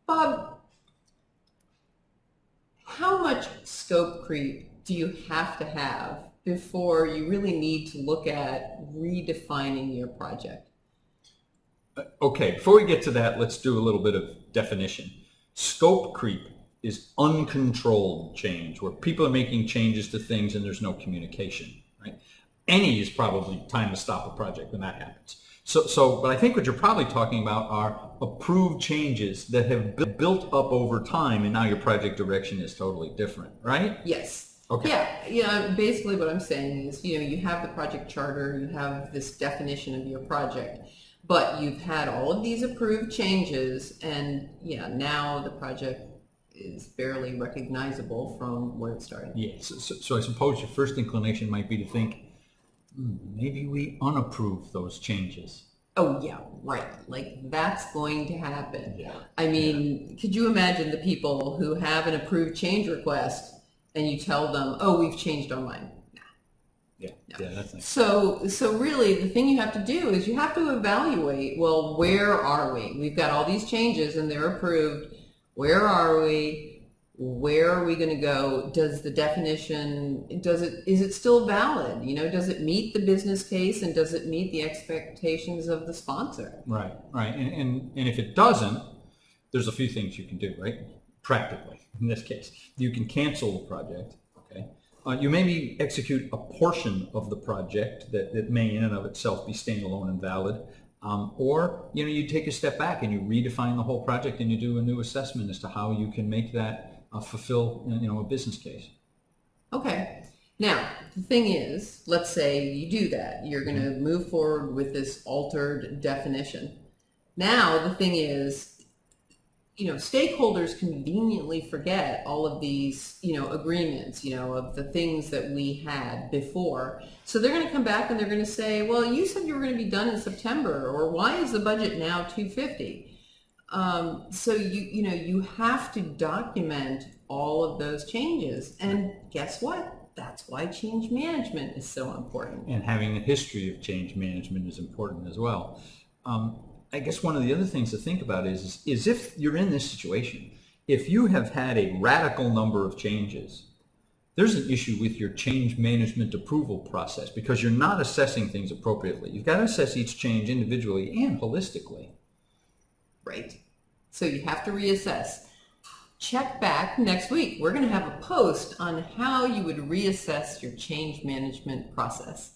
Bob, how much scope creep do you have to have before you really need to look at redefining your project? Okay, before we get to that, let's do a little bit of definition. Scope creep is uncontrolled change, where people are making changes to things and there's no communication, right? Any is probably time to stop a project when that happens. But I think what you're probably talking about are approved changes that have built up over time, and now your project direction is totally different, right? Yes. Okay. Yeah, basically what I'm saying is, you have the project charter, you have this definition of your project, but you've had all of these approved changes, and now the project is barely recognizable from where it started. Yes. So I suppose your first inclination might be to think, maybe we unapprove those changes. Oh yeah, right. Like that's going to happen. Yeah. I mean, could you imagine the people who have an approved change request and you tell them, "Oh, we've changed our mind." Yeah, that's nice. So really the thing you have to do is you have to evaluate, well, where are we? We've got all these changes and they're approved. Where are we? Where are we going to go? Does the definition, is it still valid? Does it meet the business case, and does it meet the expectations of the sponsor? Right. And if it doesn't, there's a few things you can do, right? Practically, in this case, you can cancel the project. Okay. You maybe execute a portion of the project that may in and of itself be standalone and valid. Or you take a step back and you redefine the whole project and you do a new assessment as to how you can make that fulfill a business case. Okay. Now the thing is, let's say you do that. You're going to move forward with this altered definition. Now the thing is, stakeholders conveniently forget all of these, agreements, of the things that we had before. So they're going to come back and they're going to say, well, you said you were going to be done in September, or why is the budget now $250? So you have to document all of those changes. And guess what? That's why change management is so important. And having a history of change management is important as well. I guess one of the other things to think about is if you're in this situation, if you have had a radical number of changes, there's an issue with your change management approval process because you're not assessing things appropriately. You've got to assess each change individually and holistically. Right. So you have to reassess. Check back next week. We're going to have a post on how you would reassess your change management process.